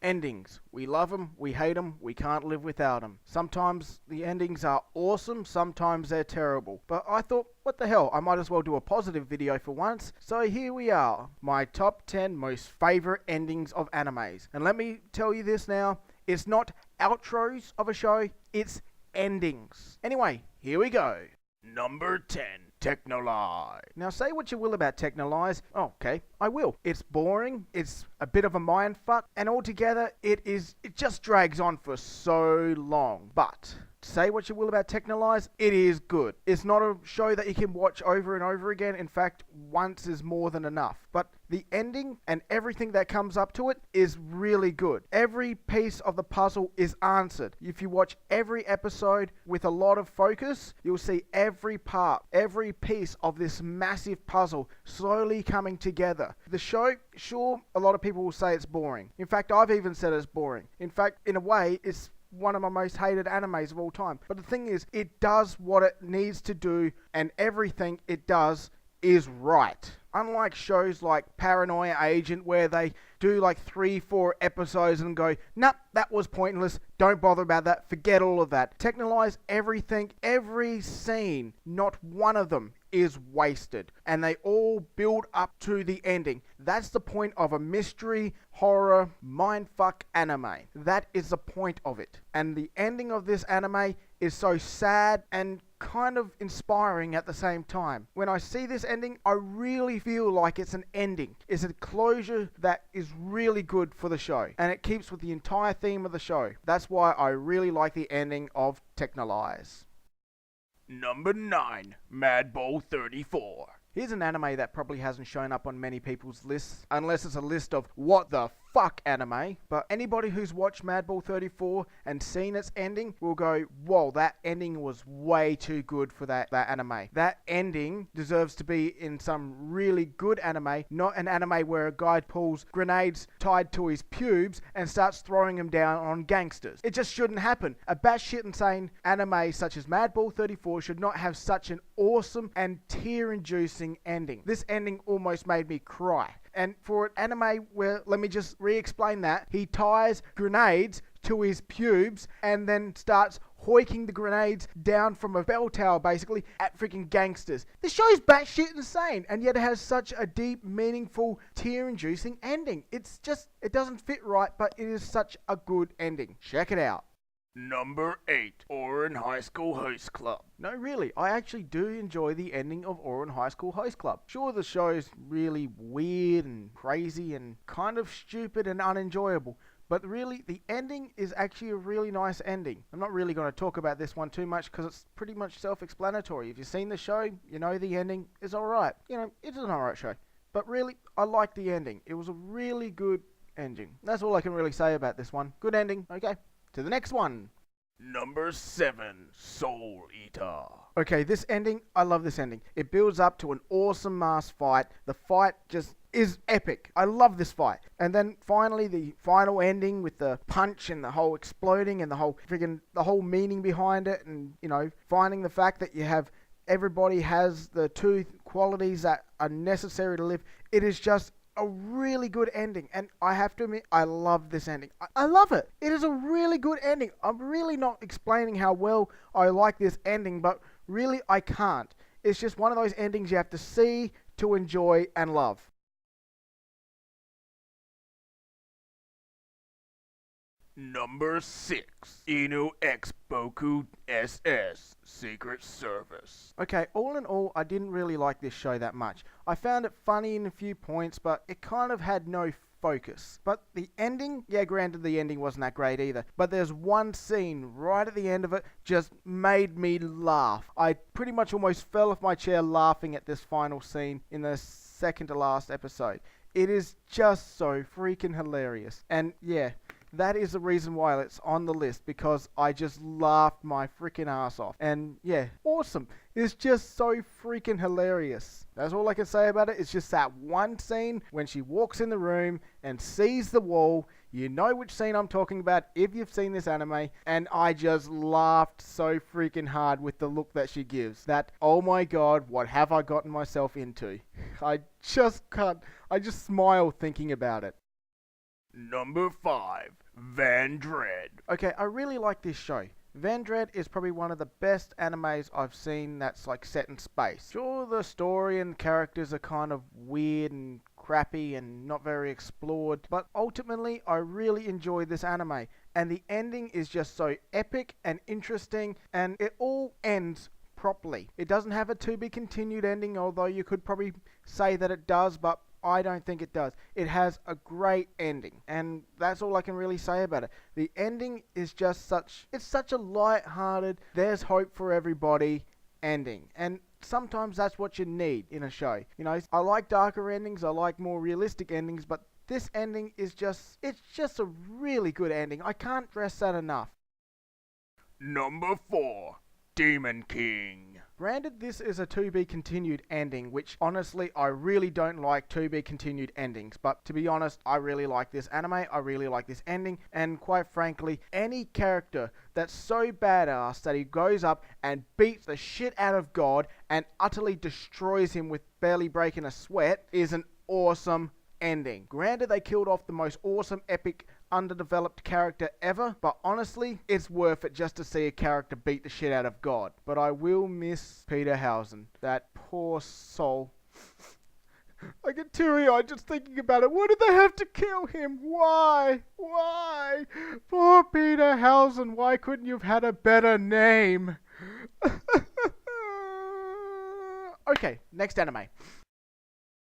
Endings. We love them, we hate them, we can't live without them. Sometimes the endings are awesome, sometimes they're terrible. But I thought, what the hell, I might as well do a positive video for once. So here we are, my top 10 most favorite endings of animes. And let me tell you this now, it's not outros of a show, it's endings. Anyway, here we go. Number 10. Technolize. Now say what you will about Technolize. Oh, okay, I will. It's boring, it's a bit of a mindfuck, and altogether it just drags on for so long. But say what you will about Technolize, it is good. It's not a show that you can watch over and over again. In fact, once is more than enough. But the ending and everything that comes up to it is really good. Every piece of the puzzle is answered. If you watch every episode with a lot of focus, you'll see every part, every piece of this massive puzzle slowly coming together. The show, sure, a lot of people will say it's boring. In fact, I've even said it's boring. In fact, in a way, it's one of my most hated animes of all time. But the thing is, it does what it needs to do, and everything it does is right. Unlike shows like Paranoia Agent, where they do like 3-4 episodes and go, nah, that was pointless, don't bother about that, forget all of that. Technolize everything, every scene, not one of them is wasted. And they all build up to the ending. That's the point of a mystery, horror, mindfuck anime. That is the point of it. And the ending of this anime is so sad and kind of inspiring at the same time. When I see this ending, I really feel like it's an ending. It's a closure that is really good for the show, and it keeps with the entire theme of the show. That's why I really like the ending of Technolize. Number 9. Madball 34. Here's an anime that probably hasn't shown up on many people's lists, unless it's a list of what the fuck anime. But anybody who's watched Madball 34 and seen its ending will go, whoa, that ending was way too good for that anime. That ending deserves to be in some really good anime, not an anime where a guy pulls grenades tied to his pubes and starts throwing them down on gangsters. It just shouldn't happen. A batshit insane anime such as Madball 34 should not have such an awesome and tear-inducing ending. This ending almost made me cry. And for an anime where, let me just re-explain that, he ties grenades to his pubes and then starts hoiking the grenades down from a bell tower basically at freaking gangsters. This show's batshit insane, and yet it has such a deep, meaningful, tear-inducing ending. It's just, it doesn't fit right, but it is such a good ending. Check it out. Number 8. Ouran High School Host Club. No, really, I actually do enjoy the ending of Ouran High School Host Club. Sure, the show is really weird and crazy and kind of stupid and unenjoyable, but really, the ending is actually a really nice ending. I'm not really going to talk about this one too much because it's pretty much self-explanatory. If you've seen the show, you know the ending is alright. You know, it's an alright show. But really, I like the ending. It was a really good ending. That's all I can really say about this one. Good ending. Okay. To the next one. Number 7. Soul Eater. Okay, this ending, I love this ending. It builds up to an awesome mass fight. The fight just is epic. I love this fight. And then finally, the final ending with the punch and the whole exploding and the whole meaning behind it, and, you know, finding the fact that you have everybody has the two qualities that are necessary to live. It is just a really good ending, and I have to admit, I love this ending. I love it. It is a really good ending. I'm really not explaining how well I like this ending, but really I can't. It's just one of those endings you have to see to enjoy and love. Number 6. Inu X Boku SS Secret Service. Okay, all in all, I didn't really like this show that much. I found it funny in a few points, but it kind of had no focus. But the ending, yeah, granted the ending wasn't that great either, but there's one scene right at the end of it just made me laugh. I pretty much almost fell off my chair laughing at this final scene in the second to last episode. It is just so freaking hilarious. And yeah, that is the reason why it's on the list, because I just laughed my freaking ass off. And yeah, awesome. It's just so freaking hilarious. That's all I can say about it. It's just that one scene when she walks in the room and sees the wall. You know which scene I'm talking about if you've seen this anime. And I just laughed so freaking hard with the look that she gives. That, oh my god, what have I gotten myself into? I just can't. I just smile thinking about it. Number 5, Van Dread. Okay, I really like this show. Van Dread is probably one of the best animes I've seen that's like set in space. Sure, the story and characters are kind of weird and crappy and not very explored, but ultimately I really enjoy this anime. And the ending is just so epic and interesting, and it all ends properly. It doesn't have a to be continued ending, although you could probably say that it does, but I don't think it does. It has a great ending, and that's all I can really say about it. The ending is just it's such a light-hearted, there's hope for everybody ending. And sometimes that's what you need in a show. You know, I like darker endings, I like more realistic endings, but this ending is it's just a really good ending. I can't stress that enough. Number 4, Demon King. Granted, this is a to be continued ending, which honestly I really don't like to be continued endings, but to be honest, I really like this anime, I really like this ending, and quite frankly, any character that's so badass that he goes up and beats the shit out of God and utterly destroys him with barely breaking a sweat is an awesome ending. Granted, they killed off the most awesome, epic, underdeveloped character ever, but honestly, it's worth it just to see a character beat the shit out of God. But I will miss Peter Hausen. That poor soul. I get teary-eyed just thinking about it. Why did they have to kill him? Why? Why? Poor Peter Hausen. Why couldn't you have had a better name? Okay, next anime.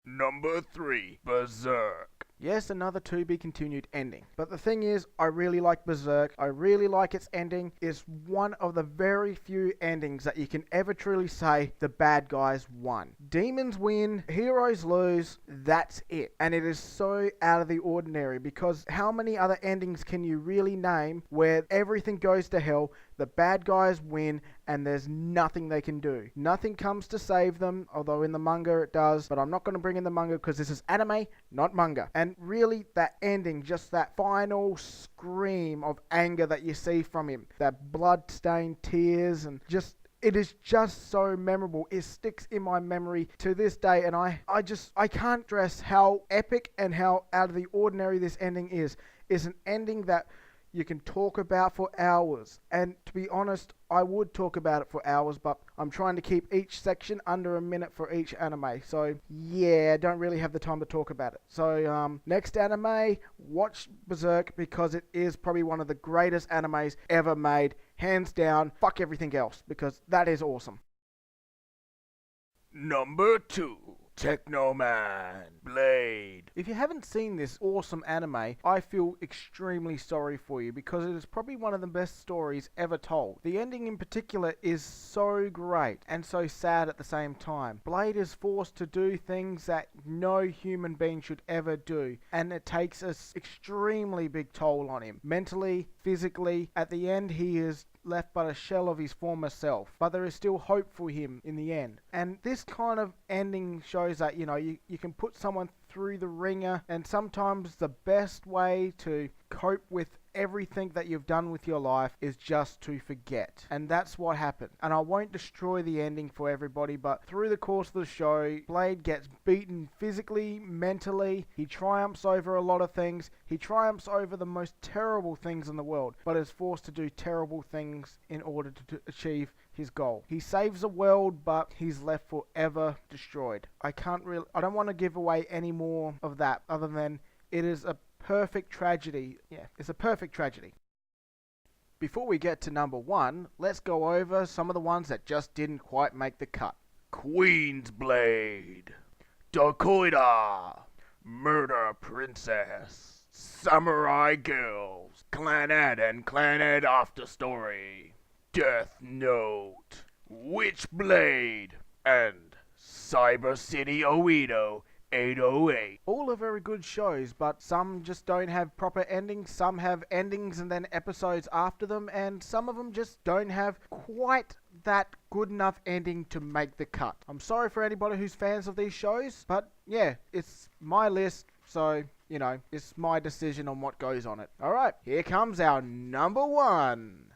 Number 3, Berserk. Yes, another to be continued ending. But the thing is, I really like Berserk. I really like its ending. It's one of the very few endings that you can ever truly say the bad guys won. Demons win, heroes lose, that's it. And it is so out of the ordinary, because how many other endings can you really name where everything goes to hell, the bad guys win, and there's nothing they can do? Nothing comes to save them, although in the manga it does, but I'm not going to bring in the manga because this is anime, not manga. And really, that ending, just that final scream of anger that you see from him, that blood-stained tears, and it is just so memorable. It sticks in my memory to this day, and I can't stress how epic and how out of the ordinary this ending is. It's an ending that you can talk about for hours. And to be honest, I would talk about it for hours, but I'm trying to keep each section under a minute for each anime. So yeah, I don't really have the time to talk about it. So next anime, watch Berserk, because it is probably one of the greatest animes ever made. Hands down, fuck everything else, because that is awesome. Number 2, Technoman Blade. If you haven't seen this awesome anime, I feel extremely sorry for you, because it is probably one of the best stories ever told. The ending in particular is so great and so sad at the same time. Blade is forced to do things that no human being should ever do, and it takes an extremely big toll on him. Mentally, physically, at the end he is left but a shell of his former self, but there is still hope for him in the end. And this kind of ending shows that, you know, you can put someone through the ringer, and sometimes the best way to cope with everything that you've done with your life is just to forget. And that's what happened. And I won't destroy the ending for everybody, but through the course of the show, Blade gets beaten physically, mentally. He triumphs over a lot of things. He triumphs over the most terrible things in the world, but is forced to do terrible things in order to achieve his goal. He saves the world, but he's left forever destroyed. I don't want to give away any more of that, other than it is a perfect tragedy. Yeah, it's a perfect tragedy. Before we get to number 1, let's go over some of the ones that just didn't quite make the cut. Queen's Blade, Dakoita, Murder Princess, Samurai Girls, Clanad and Clanad After Story, Death Note, Witchblade, and Cyber City Oedo 808. All are very good shows, but some just don't have proper endings. Some have endings and then episodes after them, and some of them just don't have quite that good enough ending to make the cut. I'm sorry for anybody who's fans of these shows, but yeah, it's my list, so, you know, it's my decision on what goes on it. Alright, here comes our number 1.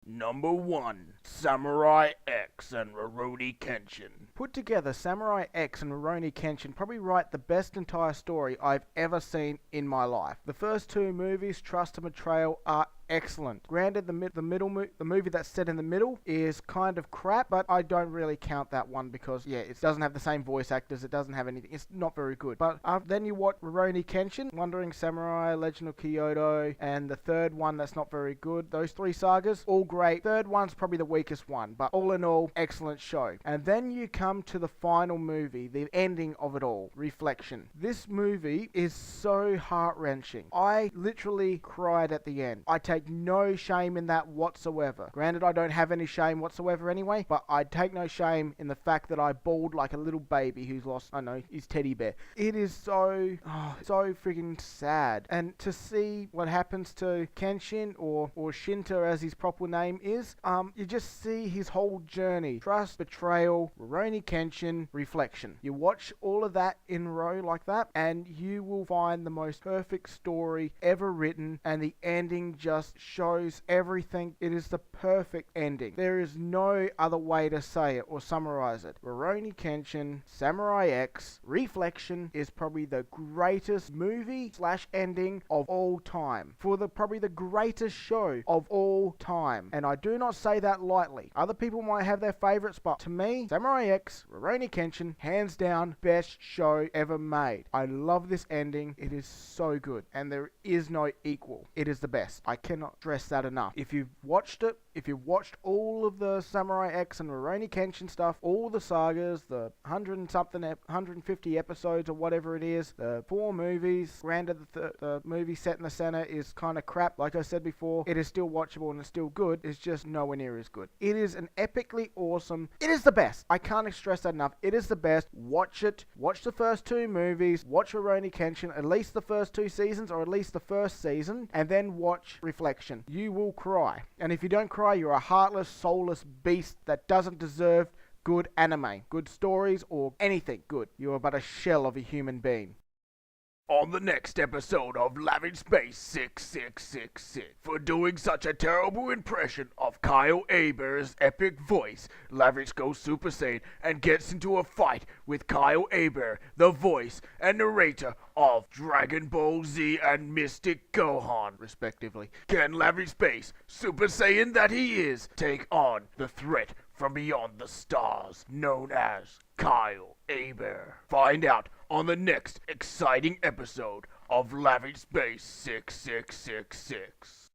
Number 1, Samurai X and Rurouni Kenshin. Put together, Samurai X and Rurouni Kenshin probably write the best entire story I've ever seen in my life. The first two movies, Trust and Betrayal, are excellent. Granted, the movie that's set in the middle is kind of crap, but I don't really count that one because, yeah, it doesn't have the same voice actors, it doesn't have anything, it's not very good. But then you watch Rurouni Kenshin, Wandering Samurai, Legend of Kyoto, and the third one that's not very good. Those three sagas, all great. Third one's probably the weakest one, but all in all, excellent show. And then you come to the final movie, the ending of it all, Reflection. This movie is so heart-wrenching. I literally cried at the end. I take no shame in that whatsoever. Granted, I don't have any shame whatsoever anyway, but I take no shame in the fact that I bawled like a little baby who's lost, I know, his teddy bear. It is so freaking sad. And to see what happens to Kenshin, or Shinta as his proper name is, you just see his whole journey. Trust, betrayal, Rurouni Kenshin, reflection. You watch all of that in a row like that, and you will find the most perfect story ever written, and the ending just shows everything. It is the perfect ending. There is no other way to say it or summarize it. Rurouni Kenshin, Samurai X, Reflection is probably the greatest movie / ending of all time. For probably the greatest show of all time. And I do not say that lightly. Other people might have their favorites, but to me, Samurai X, Rurouni Kenshin, hands down, best show ever made. I love this ending. It is so good. And there is no equal. It is the best. I cannot stress that enough. If you've watched it, if you've watched all of the Samurai X and Rurouni Kenshin stuff, all the sagas, the 150 episodes or whatever it is, the 4 movies, granted the movie set in the center is kind of crap, like I said before, it is still watchable and it's still good, it's just nowhere near as good. It is an epically awesome, it is the best. I can't stress that enough. It is the best. Watch it. Watch the first 2 movies, watch Rurouni Kenshin, at least the first 2 seasons or at least the first season, and then watch Reflection. You will cry. And if you don't cry, you're a heartless, soulless beast that doesn't deserve good anime, good stories, or anything good. You are but a shell of a human being. On the next episode of lavitzbass6666, for doing such a terrible impression of Kyle Aber's epic voice, Lavitz goes Super Saiyan and gets into a fight with Kyle Aber, the voice and narrator of Dragon Ball Z and Mystic Gohan, respectively. Can Lavitzbass, Super Saiyan that he is, take on the threat from beyond the stars known as Kyle Aber? Find out on the next exciting episode of lavitzbass6666.